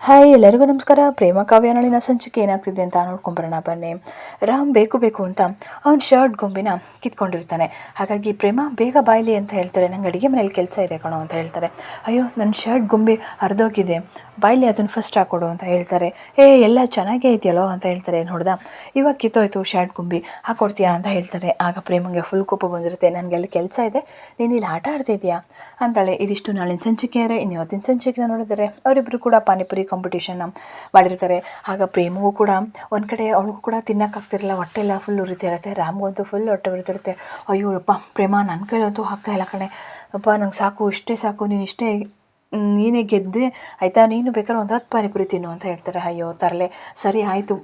Hi ಎಲ್ಲರಿಗೂ ನಮಸ್ಕಾರ. ಪ್ರೇಮ ಕಾವ್ಯನಳಿನ ಸಂಚಿಕೆ ಏನಾಗ್ತಿದೆ ಅಂತ ನೋಡ್ಕೊಂಬರೋಣ ಬನ್ನಿ. ರಾಮ್ ಬೇಕು ಅಂತ ಅವ್ನ ಶರ್ಟ್ ಗೊಂಬಿನ ಕಿತ್ಕೊಂಡಿರ್ತಾನೆ. ಹಾಗಾಗಿ ಪ್ರೇಮ ಬೇಗ ಬಾಯ್ಲಿ ಅಂತ ಹೇಳ್ತಾರೆ. ನಂಗೆ ಅಡುಗೆ ಮನೇಲಿ ಕೆಲಸ ಇದೆ ಕಣೋ ಅಂತ ಹೇಳ್ತಾರೆ. ಅಯ್ಯೋ ನನ್ನ ಶರ್ಟ್ ಗೊಂಬಿ ಹರಿದೋಗಿದೆ, ಬಾಯ್ಲಿ ಅದನ್ನು ಫಸ್ಟ್ ಹಾಕೊಡು ಅಂತ ಹೇಳ್ತಾರೆ. ಎಲ್ಲ ಚೆನ್ನಾಗೇ ಇದೆಯಲ್ಲೋ ಅಂತ ಹೇಳ್ತಾರೆ. ನೋಡ್ದ ಇವಾಗ ಕಿತ್ತೋಯ್ತು ಶರ್ಟ್ ಗೊಂಬಿ, ಹಾಕೊಡ್ತೀಯಾ ಅಂತ ಹೇಳ್ತಾರೆ. ಆಗ ಪ್ರೇಮಗೆ ಫುಲ್ ಕೋಪ ಬಂದಿರುತ್ತೆ. ನನಗೆ ಅಲ್ಲಿ ಕೆಲಸ ಇದೆ, ನೀನು ಇಲ್ಲಿ ಆಟ ಆಡ್ತಿದ್ಯಾ ಅಂತಾಳೆ. ಇದಿಷ್ಟು ನಾಳಿನ ಸಂಚಿಕೆ ಅಂದರೆ ಇನ್ನು ಇವತ್ತಿನ ಸಂಚಿಕೆನ ನೋಡಿದರೆ ಅವರಿಬ್ಬರು ಕೂಡ ಪಾನಿಪುರಿ ಕಾಂಪಿಟೇಷನ್ನ ಮಾಡಿರ್ತಾರೆ. ಆಗ ಪ್ರೇಮಗೂ ಕೂಡ ಒಂದು ಕಡೆ ಅವಳಿಗೂ ಕೂಡ ತಿನ್ನೋಕ್ಕಾಗ್ತಿರಲ್ಲ, ಹೊಟ್ಟೆ ಎಲ್ಲ ಫುಲ್ ಉರಿತಾ ಇರುತ್ತೆ. ರಾಮ್ಗಂತೂ ಫುಲ್ ಹೊಟ್ಟೆ ಉರಿತಿರುತ್ತೆ. ಅಯ್ಯೋ ಯಪ್ಪ ಪ್ರೇಮ, ನನ್ನ ಕೈಲಂತೂ ಆಗ್ತಾಯಿಲ್ಲ ಕಣೆ ಅಪ್ಪ, ನಂಗೆ ಸಾಕು, ಇಷ್ಟೇ ಸಾಕು, ನೀನು ಇಷ್ಟೇ, ನೀನೇ ಗೆದ್ದೆ ಆಯಿತಾ, ನೀನು ಬೇಕಾದ್ರೆ ಒಂದು 10 ಪಾನಿಪುರಿ ತಿನ್ನು ಅಂತ ಹೇಳ್ತಾರೆ. ಅಯ್ಯೋ ತರಲೆ, ಸರಿ ಆಯಿತು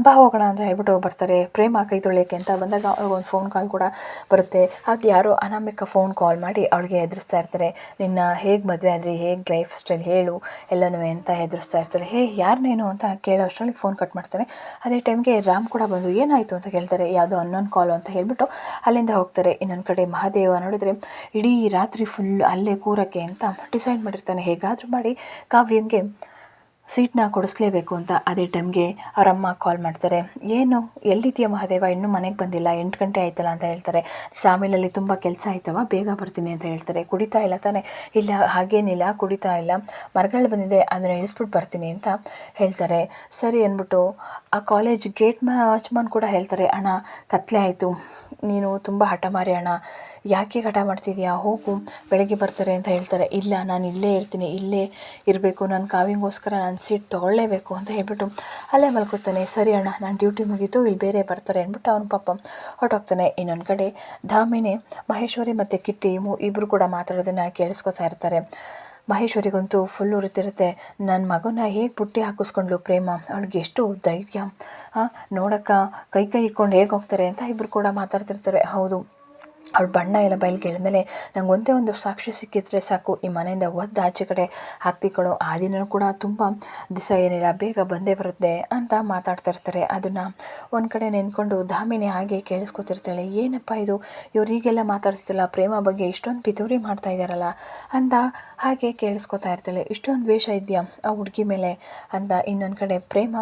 ಬಾ ಹೋಗೋಣ ಅಂತ ಹೇಳ್ಬಿಟ್ಟು ಬರ್ತಾರೆ. ಪ್ರೇಮ ಕೈ ತೊಳೆಯೋಕ್ಕೆ ಅಂತ ಬಂದಾಗ ಅವ್ಳಿಗೊಂದು ಫೋನ್ ಕಾಲ್ ಕೂಡ ಬರುತ್ತೆ. ಅದು ಯಾರೋ ಅನಾಮಿಕ ಫೋನ್ ಕಾಲ್ ಮಾಡಿ ಅವಳಿಗೆ ಹೆದರಿಸ್ತಾ ಇರ್ತಾರೆ. ನಿನ್ನ ಹೇಗೆ ಮದುವೆ ಆದರೆ, ಹೇಗೆ ಲೈಫ್ ಸ್ಟೈಲ್ ಹೇಳು ಎಲ್ಲನೂ ಅಂತ ಹೆದರಿಸ್ತಾ ಇರ್ತಾರೆ. ಯಾರು ನೀನು ಅಂತ ಕೇಳೋ ಅಷ್ಟರೊಳಗೆ ಫೋನ್ ಕಟ್ ಮಾಡ್ತಾರೆ. ಅದೇ ಟೈಮ್ಗೆ ರಾಮ್ ಕೂಡ ಬಂದು ಏನಾಯಿತು ಅಂತ ಕೇಳ್ತಾರೆ. ಯಾವುದೋ ಅನ್ನೋನ್ ಕಾಲ್ ಅಂತ ಹೇಳ್ಬಿಟ್ಟು ಅಲ್ಲಿಂದ ಹೋಗ್ತಾರೆ. ಇನ್ನೊಂದು ಕಡೆ ಮಹಾದೇವ ನೋಡಿದರೆ ಇಡೀ ರಾತ್ರಿ ಫುಲ್ ಅಲ್ಲೇ ಕೂರಕ್ಕೆ ಅಂತ ಡಿಸೈಡ್ ಮಾಡಿರ್ತಾನೆ. ಹೇಗಾದರೂ ಮಾಡಿ ಕಾವ್ಯಂಗೆ ಸೀಟ್ನ ಕೊಡಿಸ್ಲೇಬೇಕು ಅಂತ. ಅದೇ ಟೈಮ್ಗೆ ಅವರಮ್ಮ ಕಾಲ್ ಮಾಡ್ತಾರೆ. ಏನು ಎಲ್ಲಿದೆಯಾ ಮಹಾದೇವ, ಇನ್ನೂ ಮನೆಗೆ ಬಂದಿಲ್ಲ, 8 ಗಂಟೆ ಆಯ್ತಲ್ಲ ಅಂತ ಹೇಳ್ತಾರೆ. ಸಾಮಿಲಲ್ಲಿ ತುಂಬ ಕೆಲಸ ಆಯ್ತವ, ಬೇಗ ಬರ್ತೀನಿ ಅಂತ ಹೇಳ್ತಾರೆ. ಕುಡಿತಾ ಇಲ್ಲ ತಾನೆ? ಇಲ್ಲ ಹಾಗೇನಿಲ್ಲ, ಕುಡಿತಾ ಇಲ್ಲ, ಮರಗಳು ಬಂದಿದೆ, ಅದನ್ನು ಇಳಿಸ್ಬಿಟ್ಟು ಬರ್ತೀನಿ ಅಂತ ಹೇಳ್ತಾರೆ. ಸರಿ ಅಂದ್ಬಿಟ್ಟು ಆ ಕಾಲೇಜ್ ಗೇಟ್ ವಾಚ್ಮನ್ ಕೂಡ ಹೇಳ್ತಾರೆ, ಅಣ್ಣ ಕತ್ಲೆ ಆಯಿತು, ನೀನು ತುಂಬ ಹಠಮಾರಿ ಅಣ್ಣ, ಯಾಕೆ ಹಠ ಮಾಡ್ತಿದ್ಯಾ, ಹೋಗು ಬೆಳಗ್ಗೆ ಬರ್ತಾರೆ ಅಂತ ಹೇಳ್ತಾರೆ. ಇಲ್ಲ ನಾನು ಇಲ್ಲೇ ಇರ್ತೀನಿ, ಇಲ್ಲೇ ಇರಬೇಕು, ನಾನು ಕಾವ್ಯಂಗೋಸ್ಕರ ನಾನು ಸೀಟ್ ತೊಗೊಳ್ಳೇಬೇಕು ಅಂತ ಹೇಳ್ಬಿಟ್ಟು ಅಲ್ಲೇ ಮಲ್ಕೋತಾನೆ. ಸರಿ ಅಣ್ಣ, ನಾನು ಡ್ಯೂಟಿ ಮುಗೀತು, ಇಲ್ಲಿ ಬೇರೆ ಬರ್ತಾರೆ ಅಂದ್ಬಿಟ್ಟು ಅವ್ನು ಪಾಪ ಹೊರಟೋಗ್ತಾನೆ. ಇನ್ನೊಂದು ಕಡೆ ಧಾಮಿನಿ, ಮಹೇಶ್ವರಿ ಮತ್ತು ಕಿಟ್ಟಿ ಇಬ್ಬರು ಕೂಡ ಮಾತಾಡೋದನ್ನು ಕೇಳಿಸ್ಕೊತಾ ಇರ್ತಾರೆ. ಮಹೇಶ್ವರಿಗಂತೂ ಫುಲ್ ಉರಿತಿರುತ್ತೆ. ನನ್ನ ಮಗನ ಹೇಗೆ ಬುಟ್ಟಿ ಹಾಕಿಸ್ಕೊಂಡ್ಲು ಪ್ರೇಮ, ಅವಳಿಗೆ ಎಷ್ಟು ಧೈರ್ಯ, ನೋಡೋಕ್ಕ ಕೈ ಇಟ್ಕೊಂಡು ಹೇಗೆ ಹೋಗ್ತಾರೆ ಅಂತ ಇಬ್ಬರು ಕೂಡ ಮಾತಾಡ್ತಿರ್ತಾರೆ. ಹೌದು, ಅವಳು ಬಣ್ಣ ಎಲ್ಲ ಬಯಲಿಗೆ ಎಳೆದ್ಮೇಲೆ ನಂಗೆ ಒಂದೇ ಒಂದು ಸಾಕ್ಷಿ ಸಿಕ್ಕಿದ್ರೆ ಸಾಕು, ಈ ಮನೆಯಿಂದ ಒದ್ದು ಆಚೆ ಕಡೆ ಹಾಕ್ತಿಕೊಳ್ಳೋ. ಆ ದಿನ ಕೂಡ ತುಂಬ ದಿವಸ ಏನಿಲ್ಲ, ಬೇಗ ಬಂದೇ ಬರುತ್ತೆ ಅಂತ ಮಾತಾಡ್ತಾ ಇರ್ತಾರೆ. ಅದನ್ನು ಒಂದು ಕಡೆ ನಿಂತ್ಕೊಂಡು ಧಾಮಿನಿ ಹಾಗೆ ಕೇಳಿಸ್ಕೊತಿರ್ತಾಳೆ. ಏನಪ್ಪ ಇದು, ಇವ್ರು ಹೀಗೆಲ್ಲ ಮಾತಾಡ್ತಿದ್ದಲ್ಲ, ಪ್ರೇಮ ಬಗ್ಗೆ ಇಷ್ಟೊಂದು ಪಿತೂರಿ ಮಾಡ್ತಾ ಇದ್ದಾರಲ್ಲ ಅಂತ ಹಾಗೆ ಕೇಳಿಸ್ಕೊತಾ ಇರ್ತಾಳೆ. ಇಷ್ಟೊಂದು ದ್ವೇಷ ಇದೆಯಾ ಆ ಹುಡುಗಿ ಮೇಲೆ ಅಂತ. ಇನ್ನೊಂದು ಕಡೆ ಪ್ರೇಮ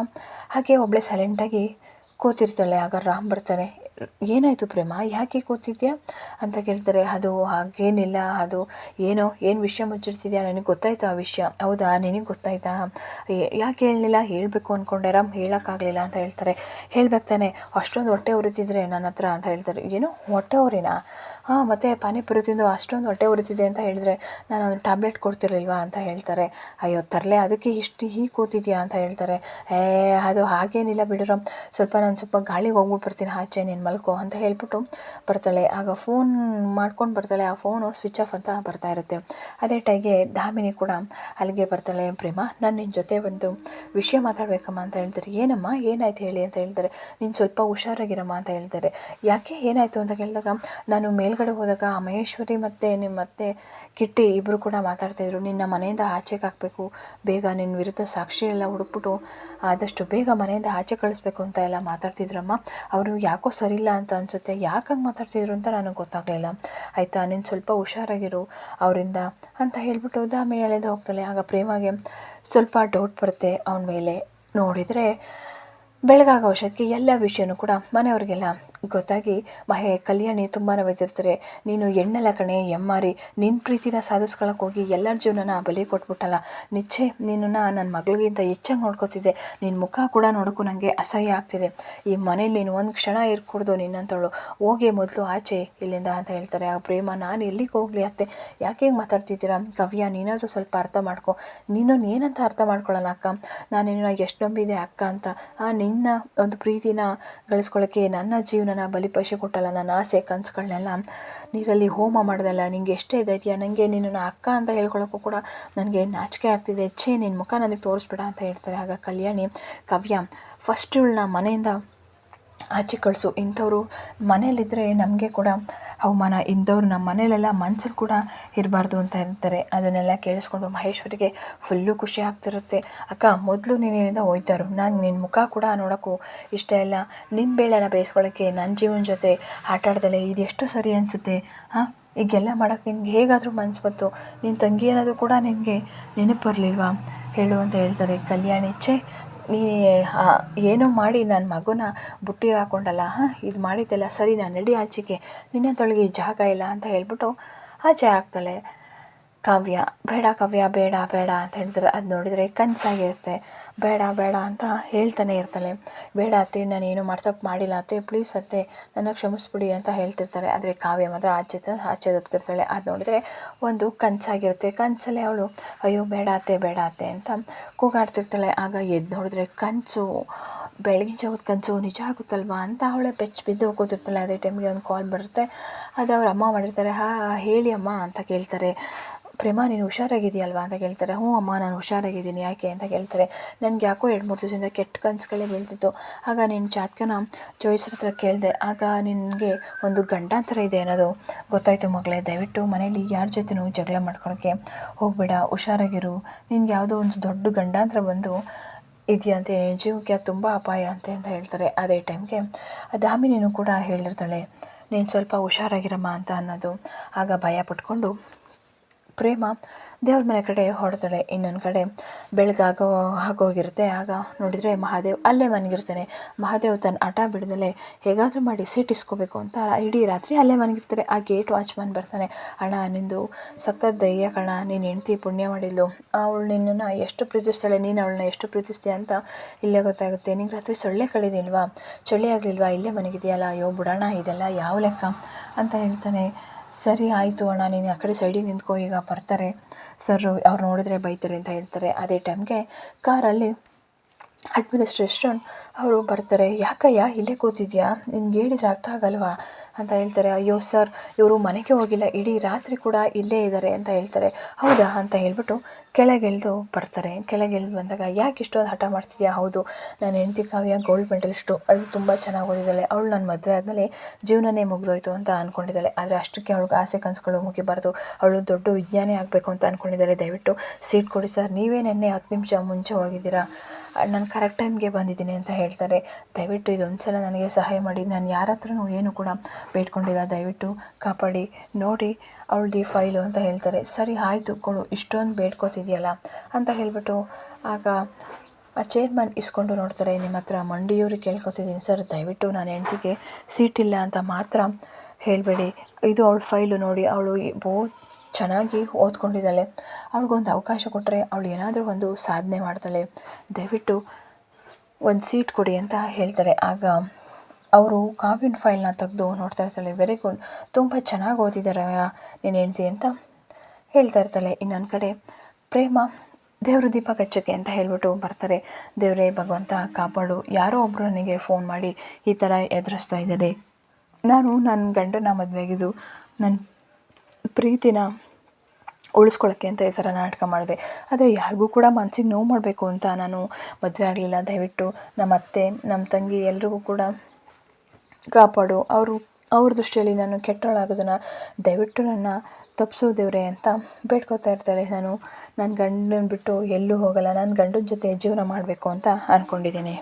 ಹಾಗೆ ಒಬ್ಬಳೇ ಸೈಲೆಂಟಾಗಿ ಕೂತಿರ್ತಾಳೆ. ಆಗ ರಾಮ್ ಬರ್ತಾನೆ. ಏನಾಯಿತು ಪ್ರೇಮ, ಯಾಕೆ ಕೂತಿದ್ಯಾ ಅಂತ ಕೇಳ್ತಾರೆ. ಅದು ಹಾಗೇನಿಲ್ಲ, ಅದು ಏನು ವಿಷಯ ಮುಚ್ಚಿರ್ತಿದ್ಯಾ, ನನಗೆ ಗೊತ್ತಾಯ್ತು ಆ ವಿಷಯ. ಹೌದಾ, ನಿನಗೆ ಗೊತ್ತಾಯ್ತಾ, ಯಾಕೆ ಹೇಳಲಿಲ್ಲ, ಹೇಳಬೇಕು ಅಂದ್ಕೊಂಡೆ ರಾಮ್, ಹೇಳೋಕ್ಕಾಗಲಿಲ್ಲ ಅಂತ ಹೇಳ್ತಾರೆ. ಹೇಳ್ಬೇಕು ತಾನೆ, ಅಷ್ಟೊಂದು ಹೊಟ್ಟೆ ಉರಿತಿದ್ರೆ ನನ್ನ ಹತ್ರ ಅಂತ ಹೇಳ್ತಾರೆ. ಏನು ಹೊಟ್ಟೆ ಉರಿನಾ? ಮತ್ತು ಪಾನಿಪುರಿ ತಿಂದು ಅಷ್ಟೊಂದು ಹೊಟ್ಟೆ ಉರಿತಿದೆ ಅಂತ ಹೇಳಿದ್ರೆ ನಾನು ಒಂದು ಟ್ಯಾಬ್ಲೆಟ್ ಕೊಡ್ತಿರಲಿಲ್ವಾ ಅಂತ ಹೇಳ್ತಾರೆ. ಅಯ್ಯೋ ತರಲೆ, ಅದಕ್ಕೆ ಇಷ್ಟು ಹೀಗೆ ಕೂತಿದ್ಯಾ ಅಂತ ಹೇಳ್ತಾರೆ. ಅದು ಹಾಗೇನಿಲ್ಲ ಬಿಡು, ನಾನು ಸ್ವಲ್ಪ ಗಾಳಿಗೆ ಹೋಗ್ಬಿಟ್ಟು ಬರ್ತೀನಿ ಆಚೆ, ನೀನು ಮಲ್ಕೋ ಅಂತ ಹೇಳ್ಬಿಟ್ಟು ಬರ್ತಾಳೆ. ಆಗ ಫೋನ್ ಮಾಡ್ಕೊಂಡು ಬರ್ತಾಳೆ. ಆ ಫೋನು ಸ್ವಿಚ್ ಆಫ್ ಅಂತ ಬರ್ತಾ ಇರುತ್ತೆ. ಅದೇ ಟೈಗೆ ಧಾಮಿನಿ ಕೂಡ ಅಲ್ಲಿಗೆ ಬರ್ತಾಳೆ. ಪ್ರೇಮ, ನಾನು ನಿನ್ನ ಜೊತೆ ಒಂದು ವಿಷಯ ಮಾತಾಡಬೇಕಮ್ಮ ಅಂತ ಹೇಳ್ತಾರೆ. ಏನಮ್ಮ, ಏನಾಯ್ತು ಹೇಳಿ ಅಂತ ಹೇಳ್ತಾರೆ. ನೀನು ಸ್ವಲ್ಪ ಹುಷಾರಾಗಿರಮ್ಮ ಅಂತ ಹೇಳ್ತಾರೆ. ಯಾಕೆ, ಏನಾಯಿತು ಅಂತ ಕೇಳಿದಾಗ, ನಾನು ಮೇಲ್ಗಡೆ ಹೋದಾಗ ಮಹೇಶ್ವರಿ ಮತ್ತು ನಿಮ್ಮ ಅತ್ತೆ ಕಿಟ್ಟಿ ಇಬ್ಬರು ಕೂಡ ಮಾತಾಡ್ತಾಯಿದ್ರು, ನಿನ್ನ ಮನೆಯಿಂದ ಆಚೆಗೆ ಹಾಕಬೇಕು, ಬೇಗ ನಿನ್ನ ವಿರುದ್ಧ ಸಾಕ್ಷಿ ಎಲ್ಲ ಹುಡುಕ್ಬಿಟ್ಟು ಆದಷ್ಟು ಬೇಗ ಮನೆಯಿಂದ ಆಚೆ ಕಳಿಸ್ಬೇಕು ಅಂತ ಎಲ್ಲ ಮಾತಾಡ್ತಿದ್ರಮ್ಮ. ಅವರು ಯಾಕೋ ಸರಿಯಿಲ್ಲ ಅಂತ ಅನಿಸುತ್ತೆ, ಯಾಕೆ ಹಂಗೆ ಮಾತಾಡ್ತಿದ್ರು ಅಂತ ನನಗೆ ಗೊತ್ತಾಗಲಿಲ್ಲ, ಆಯಿತಾ, ನೀನು ಸ್ವಲ್ಪ ಹುಷಾರಾಗಿರು ಅವರಿಂದ ಅಂತ ಹೇಳ್ಬಿಟ್ಟು ಧಾಮಿನಿ ಅಲ್ಲಿಂದ ಹೋಗ್ತಾಳೆ. ಆಗ ಪ್ರೇಮಗೆ ಸ್ವಲ್ಪ ಡೌಟ್ ಬರುತ್ತೆ ಅವನ ಮೇಲೆ. ನೋಡಿದರೆ ಬೆಳಗಾಗೋ ವರ್ಷಕ್ಕೆ ಎಲ್ಲ ವಿಷಯನೂ ಕೂಡ ಮನೆಯವ್ರಿಗೆಲ್ಲ ಗೊತ್ತಾಗಿ ಕಲ್ಯಾಣಿ ತುಂಬಾ ಬೈತಿರ್ತಾರೆ. ನೀನು ಎಣ್ಣೆಲ್ಲ ಕಣೆ ಎಮ್ಮಾರಿ, ನಿನ್ನ ಪ್ರೀತಿನ ಸಾಧಿಸ್ಕೊಳಕ್ಕೆ ಹೋಗಿ ಎಲ್ಲರ ಜೀವನನ ಬಲಿ ಕೊಟ್ಬಿಟ್ಟಲ್ಲ, ನಿಚ್ಚೆ ನಿನ್ನನ್ನು ನನ್ನ ಮಗಳಿಗಿಂತ ಹೆಚ್ಚಾಗಿ ನೋಡ್ಕೋತಿದ್ದೆ, ನಿನ್ನ ಮುಖ ಕೂಡ ನೋಡೋಕ್ಕೂ ನನಗೆ ಅಸಹ್ಯ ಆಗ್ತಿದೆ, ಈ ಮನೇಲಿ ನೀನು ಒಂದು ಕ್ಷಣ ಇರ್ಕೊಡ್ದು ನಿನ್ನಂತವಳು, ಹೋಗಿ ಮೊದಲು ಆಚೆ ಇಲ್ಲಿಂದ ಅಂತ ಹೇಳ್ತಾರೆ. ಆ ಪ್ರೇಮ, ನಾನು ಎಲ್ಲಿಗೆ ಹೋಗಲಿ ಅತ್ತೆ, ಯಾಕೆ ಹಿಂಗೆ ಮಾತಾಡ್ತಿದ್ದೀರಾ, ಕಾವ್ಯ ನೀನಾದರೂ ಸ್ವಲ್ಪ ಅರ್ಥ ಮಾಡ್ಕೊ, ನೀನು ಏನಂತ ಅರ್ಥ ಮಾಡ್ಕೊಳ್ಳೋಣ ಅಕ್ಕ, ನಾನು ನಿನ್ನ ಎಷ್ಟು ನಂಬಿದೆ ಅಕ್ಕ ಅಂತ, ನಿನ್ನ ಒಂದು ಪ್ರೀತಿನ ಗಳಿಸ್ಕೊಳ್ಳೋಕ್ಕೆ ನನ್ನ ಜೀವನನ ಬಲಿಪಶು ಕೊಟ್ಟಲ್ಲ, ನನ್ನ ಆಸೆ ಕನಸುಗಳನ್ನೆಲ್ಲ ನೀರಲ್ಲಿ ಹೋಮ ಮಾಡೋದಲ್ಲ, ನಿನಗೆ ಎಷ್ಟೇ ಧೈರ್ಯ, ನನಗೆ ನಿನ್ನನ್ನು ಅಕ್ಕ ಅಂತ ಹೇಳ್ಕೊಳ್ಳೋಕ್ಕೂ ಕೂಡ ನನಗೆ ನಾಚಿಕೆ ಆಗ್ತಿದೆ, ನಿನ್ನ ಮುಖ ನನಗೆ ತೋರಿಸ್ಬೇಡ ಅಂತ ಹೇಳ್ತಾರೆ. ಆಗ ಕಲ್ಯಾಣಿ, ಕಾವ್ಯ ಫಸ್ಟ್ ಇವಳನ್ನ ಮನೆಯಿಂದ ಆಚೆ ಕಳಿಸು, ಇಂಥವ್ರು ಮನೇಲಿದ್ದರೆ ನಮಗೆ ಕೂಡ ಅವಮಾನ, ಇಂಥವ್ರು ನಮ್ಮ ಮನೇಲೆಲ್ಲ ಮನಸ್ಸಲ್ಲಿ ಕೂಡ ಇರಬಾರ್ದು ಅಂತ ಇರ್ತಾರೆ. ಅದನ್ನೆಲ್ಲ ಕೇಳಿಸ್ಕೊಂಡು ಮಹೇಶ್ವರಿಗೆ ಫುಲ್ಲು ಖುಷಿ ಆಗ್ತಿರುತ್ತೆ. ಅಕ್ಕ ಮೊದಲು ನೀನಿಂದ ಹೋಯ್ತಾರು, ನಾನು ನಿನ್ನ ಮುಖ ಕೂಡ ನೋಡೋಕ್ಕೂ ಇಷ್ಟ ಇಲ್ಲ, ನಿನ್ನ ಬೇಳೆನ ಬೇಯಿಸ್ಕೊಳ್ಳೋಕ್ಕೆ ನನ್ನ ಜೀವನ ಜೊತೆ ಆಟ ಆಡ್ದಲೆ ಇದೆಷ್ಟು ಸರಿ ಅನಿಸುತ್ತೆ, ಈಗೆಲ್ಲ ಮಾಡೋಕ್ಕೆ ನಿನ್ಗೆ ಹೇಗಾದರೂ ಮನ್ಸು ಬಂತು, ನಿನ್ನ ತಂಗಿ ಅನ್ನೋದು ಕೂಡ ನಿನಗೆ ನೆನಪು ಬರಲಿಲ್ವಾ ಹೇಳು ಅಂತ ಹೇಳ್ತಾರೆ. ಕಲ್ಯಾಣಿ ಛೇ ನೀ ಏನೋ ಮಾಡಿ ನನ್ನ ಮಗುನ ಬುಟ್ಟಿಗೆ ಹಾಕ್ಕೊಂಡಲ್ಲ, ಇದು ಮಾಡಿದ್ದೆಲ್ಲ ಸರಿ, ನಾನು ನಡಿ ಆಚೆಗೆ, ನಿನ್ನ ತೊಳಗೆ ಜಾಗ ಇಲ್ಲ ಅಂತ ಹೇಳ್ಬಿಟ್ಟು ಆಚೆ ಹಾಕ್ತಾಳೆ. ಕಾವ್ಯ ಬೇಡ ಕಾವ್ಯ ಬೇಡ ಬೇಡ ಅಂತ ಹೇಳ್ತಾರೆ. ಅದು ನೋಡಿದರೆ ಕನಸಾಗಿರುತ್ತೆ. ಬೇಡ ಬೇಡ ಅಂತ ಹೇಳ್ತಾನೆ ಇರ್ತಾಳೆ. ಬೇಡ ಅತ್ತೆ, ನಾನೇನು ತಪ್ಪು ಮಾಡಿಲ್ಲ ಅತ್ತೆ, ಪ್ಲೀಸ್ ಅತ್ತೆ ನನ್ನ ಕ್ಷಮಿಸ್ಬಿಡಿ ಅಂತ ಹೇಳ್ತಿರ್ತಾರೆ. ಆದರೆ ಕಾವ್ಯ ಮಾತ್ರ ಆಚೆ ದಬ್ತಿರ್ತಾಳೆ. ಅದು ನೋಡಿದರೆ ಒಂದು ಕನಸಾಗಿರುತ್ತೆ. ಕನಸಲ್ಲೇ ಅವಳು ಅಯ್ಯೋ ಬೇಡ ಅತ್ತೆ ಬೇಡ ಅತ್ತೆ ಅಂತ ಕೂಗಾಡ್ತಿರ್ತಾಳೆ. ಆಗ ಎದ್ದು ನೋಡಿದ್ರೆ ಕನಸು, ಬೆಳಗಿನ ಜಾವದ ಕನಸು ನಿಜ ಆಗುತ್ತಲ್ವಾ ಅಂತ ಅವಳೆ ಬೆಚ್ಚ ಬಿದ್ದು ಕೂತಿರ್ತಾಳೆ. ಅದೇ ಟೈಮ್ಗೆ ಒಂದು ಕಾಲ್ ಬರುತ್ತೆ. ಅದು ಅವ್ರ ಅಮ್ಮ ಮಾಡಿರ್ತಾರೆ. ಹೇಳಿ ಅಮ್ಮ ಅಂತ ಕೇಳ್ತಾರೆ. ಪ್ರೇಮ ನೀನು ಹುಷಾರಾಗಿದೆಯಲ್ವಾ ಅಂತ ಕೇಳ್ತಾರೆ. ಹ್ಞೂ ಅಮ್ಮ ನಾನು ಹುಷಾರಾಗಿದ್ದೀನಿ, ಯಾಕೆ ಅಂತ ಕೇಳ್ತಾರೆ. ನನಗೆ ಯಾಕೋ 2-3 ದಿವಸದಿಂದ ಕೆಟ್ಟ ಕನಸುಗಳೇ ಬೀಳ್ತಿತ್ತು. ಆಗ ನಿನ್ನ ಜಾತಕನ ಜೋಯಿಸ್ರ ಹತ್ರ ಕೇಳಿದೆ. ಆಗ ನಿನಗೆ ಒಂದು ಗಂಡಾಂತರ ಇದೆ ಅನ್ನೋದು ಗೊತ್ತಾಯಿತು ಮಗಳೇ. ದಯವಿಟ್ಟು ಮನೇಲಿ ಯಾರ ಜೊತೆನೂ ಜಗಳ ಮಾಡ್ಕೊಳಕ್ಕೆ ಹೋಗಬೇಡ, ಹುಷಾರಾಗಿರು. ನಿನ್ಗೆ ಯಾವುದೋ ಒಂದು ದೊಡ್ಡ ಗಂಡಾಂತರ ಬಂದು ಇದೆಯಂತೆ, ಜೀವಕ್ಕೆ ತುಂಬ ಅಪಾಯ ಅಂತೆ ಅಂತ ಹೇಳ್ತಾರೆ. ಅದೇ ಟೈಮ್ಗೆ ದಾಮಿನಿನೂ ಕೂಡ ಹೇಳಿರ್ತಾಳೆ, ನೀನು ಸ್ವಲ್ಪ ಹುಷಾರಾಗಿರಮ್ಮ ಅಂತ ಅನ್ನೋದು. ಆಗ ಭಯ ಪಟ್ಕೊಂಡು ಪ್ರೇಮ ದೇವ್ರ ಮನೆ ಕಡೆ ಹೊರಡ್ತಾಳೆ. ಇನ್ನೊಂದು ಕಡೆ ಆಗೋಗಿರುತ್ತೆ. ಆಗ ನೋಡಿದರೆ ಮಹಾದೇವ್ ಅಲ್ಲೇ ಮನಗಿರ್ತಾನೆ. ಮಹಾದೇವ್ ತನ್ನ ಹಠ ಬಿಡದಲ್ಲೇ ಹೇಗಾದರೂ ಮಾಡಿ ಸೀಟ್ ಇಸ್ಕೋಬೇಕು ಅಂತ ಇಡೀ ರಾತ್ರಿ ಅಲ್ಲೇ ಮನಗಿರ್ತಾರೆ. ಆ ಗೇಟ್ ವಾಚ್ಮನ್ ಬರ್ತಾನೆ. ಅಣ್ಣ ನಿಂದು ಸಖತ್ ದಯ್ಯ ಕಣ, ನೀನು ಹೆಂಡ್ತಿ ಪುಣ್ಯ ಮಾಡಿದ್ಲು, ಅವಳು ನಿನ್ನನ್ನು ಎಷ್ಟು ಪ್ರೀತಿಸ್ತಾಳೆ, ನೀನು ಅವಳನ್ನ ಎಷ್ಟು ಪ್ರೀತಿಸ್ತೀಯ ಅಂತ ಇಲ್ಲೇ ಗೊತ್ತಾಗುತ್ತೆ. ನಿಂಗೆ ರಾತ್ರಿ ಸೊಳ್ಳೆ ಕಡಿದಿಲ್ವಾ, ಚಳಿ ಆಗಲಿಲ್ವಾ, ಇಲ್ಲೇ ಮನಗಿದೆಯಲ್ಲ, ಅಯ್ಯೋ ಬಿಡೋಣ ಇದೆಲ್ಲ ಯಾವ ಲೆಕ್ಕ ಅಂತ ಹೇಳ್ತಾನೆ. ಸರಿ ಆಯಿತು ಅಣ್ಣ, ನೀನು ಆ ಕಡೆ ಸೈಡಿಗೆ ನಿಂತ್ಕೋ, ಈಗ ಬರ್ತಾರೆ ಸರ್, ಅವ್ರು ನೋಡಿದ್ರೆ ಬೈತಾರೆ ಅಂತ ಹೇಳ್ತಾರೆ. ಅದೇ ಟೈಮ್ಗೆ ಕಾರಲ್ಲಿ ಅಡ್ಮಿನಿಸ್ಟ್ರೇಷನ್ ಅವರು ಬರ್ತಾರೆ. ಯಾಕಯ್ಯ ಇಲ್ಲೇ ಕೂತಿದ್ಯಾ, ನಿನ್ಗೆ ಹೇಳಿದ್ರೆ ಅರ್ಥ ಆಗಲ್ವಾ ಅಂತ ಹೇಳ್ತಾರೆ. ಅಯ್ಯೋ ಸರ್, ಇವರು ಮನೆಗೆ ಹೋಗಿಲ್ಲ, ಇಡೀ ರಾತ್ರಿ ಕೂಡ ಇಲ್ಲೇ ಇದ್ದಾರೆ ಅಂತ ಹೇಳ್ತಾರೆ. ಹೌದಾ ಅಂತ ಹೇಳ್ಬಿಟ್ಟು ಕೆಳಗೆಳೆದು ಬರ್ತಾರೆ. ಕೆಳಗೆಳೆದು ಬಂದಾಗ ಯಾಕೆ ಇಷ್ಟೊಂದು ಹಠ ಮಾಡ್ತಿದ್ಯಾ? ಹೌದು, ನಾನು ಹೆಂಡ್ತಿ ಕಾವ್ಯ ಗೋಲ್ಡ್ ಮೆಡಲಿಸ್ಟು, ಅವಳು ತುಂಬ ಚೆನ್ನಾಗಿ ಓದಿದ್ದಾಳೆ, ಅವಳು ನನ್ನ ಮದುವೆ ಆದಮೇಲೆ ಜೀವನನೇ ಮುಗಿದೋಯ್ತು ಅಂತ ಅಂದ್ಕೊಂಡಿದ್ದಾಳೆ. ಆದರೆ ಅಷ್ಟಕ್ಕೆ ಅವಳಿಗೆ ಆಸೆ ಕನಸುಗಳು ಮುಗಿಬಾರ್ದು, ಅವಳು ದೊಡ್ಡ ವಿಜ್ಞಾನಿ ಆಗಬೇಕು ಅಂತ ಅಂದ್ಕೊಂಡಿದ್ದಾಳೆ. ದಯವಿಟ್ಟು ಸೀಟ್ ಕೊಡಿ ಸರ್, ನೀವೇ ನೆನ್ನೆ 10 ನಿಮಿಷ ಮುಂಚೆ ಹೋಗಿದ್ದೀರಾ, ನಾನು ಕರೆಕ್ಟ್ ಟೈಮ್ಗೆ ಬಂದಿದ್ದೀನಿ ಅಂತ ಹೇಳ್ತಾರೆ. ದಯವಿಟ್ಟು ಇದೊಂದು ಸಲ ನನಗೆ ಸಹಾಯ ಮಾಡಿ, ನಾನು ಯಾರ ಹತ್ರನೂ ಏನು ಕೂಡ ಬೇಡ್ಕೊಂಡಿಲ್ಲ, ದಯವಿಟ್ಟು ಕಾಪಾಡಿ ನೋಡಿ ಅವಳದ್ದು ಈ ಫೈಲು ಅಂತ ಹೇಳ್ತಾರೆ. ಸರಿ ಆಯಿತು ಕೊಡು, ಇಷ್ಟೊಂದು ಬೇಡ್ಕೋತಿದ್ಯಲ್ಲ ಅಂತ ಹೇಳಿಬಿಟ್ಟು ಆಗ ಆ ಚೇರ್ಮನ್ ಇಸ್ಕೊಂಡು ನೋಡ್ತಾರೆ. ನಿಮ್ಮ ಹತ್ರ ಮಂಡಿಯೂರಿಗೆ ಕೇಳ್ಕೊತಿದ್ದೀನಿ ಸರ್, ದಯವಿಟ್ಟು ನಾನು ಹೆಂಡ್ತಿಗೆ ಸೀಟ್ ಇಲ್ಲ ಅಂತ ಮಾತ್ರ ಹೇಳಬೇಡಿ, ಇದು ಅವಳ ಫೈಲು ನೋಡಿ, ಅವಳು ಚೆನ್ನಾಗಿ ಓದ್ಕೊಂಡಿದ್ದಾಳೆ, ಅವಳಿಗೊಂದು ಅವಕಾಶ ಕೊಟ್ಟರೆ ಅವಳು ಏನಾದರೂ ಒಂದು ಸಾಧನೆ ಮಾಡ್ತಾಳೆ, ದಯವಿಟ್ಟು ಒಂದು ಸೀಟ್ ಕೊಡಿ ಅಂತ ಹೇಳ್ತಾರೆ. ಆಗ ಅವರು ಕಾವ್ಯನ ಫೈಲ್ನ ತೆಗೆದು ನೋಡ್ತಾ ಇರ್ತಾಳೆ. ವೆರಿ ಗುಡ್, ತುಂಬ ಚೆನ್ನಾಗಿ ಓದಿದ್ದಾರೆ ನೀನು ಹೆಂಡ್ತಿ ಅಂತ ಹೇಳ್ತಾ ಇರ್ತಾಳೆ. ಇನ್ನೊಂದು ಕಡೆ ಪ್ರೇಮ ದೇವರು ದೀಪ ಹಚ್ಚಕ್ಕೆ ಅಂತ ಹೇಳ್ಬಿಟ್ಟು ಬರ್ತಾರೆ. ದೇವರೇ ಭಗವಂತ ಕಾಪಾಡು, ಯಾರೋ ಒಬ್ಬರು ನನಗೆ ಫೋನ್ ಮಾಡಿ ಈ ಥರ ಎದುರಿಸ್ತಾ ಇದ್ದಾರೆ, ನಾನು ನನ್ನ ಗಂಡನ ಮದುವೆಗಿದ್ದು ನನ್ನ ಪ್ರೀತಿನ ಉಳಿಸ್ಕೊಳ್ಳೋಕ್ಕೆ ಅಂತ ಈ ಥರ ನಾಟಕ ಮಾಡಿದೆ, ಆದರೆ ಯಾರಿಗೂ ಕೂಡ ಮನಸ್ಸಿಗೆ ನೋವು ಮಾಡಬೇಕು ಅಂತ ನಾನು ಮದುವೆ ಆಗಲಿಲ್ಲ, ದಯವಿಟ್ಟು ನಮ್ಮ ಅತ್ತೆ ನಮ್ಮ ತಂಗಿ ಎಲ್ರಿಗೂ ಕೂಡ ಕಾಪಾಡು, ಅವ್ರ ದೃಷ್ಟಿಯಲ್ಲಿ ನಾನು ಕೆಟ್ಟವಳಾಗೋದನ್ನು ದಯವಿಟ್ಟು ನನ್ನ ತಪ್ಪಿಸು ದೇವ್ರೆ ಅಂತ ಬೇಡ್ಕೊತಾ ಇರ್ತಾಳೆ. ನಾನು ನನ್ನ ಗಂಡನ ಬಿಟ್ಟು ಎಲ್ಲೂ ಹೋಗಲ್ಲ, ನನ್ನ ಗಂಡನ ಜೊತೆ ಜೀವನ ಮಾಡಬೇಕು ಅಂತ ಅಂದ್ಕೊಂಡಿದ್ದೀನಿ.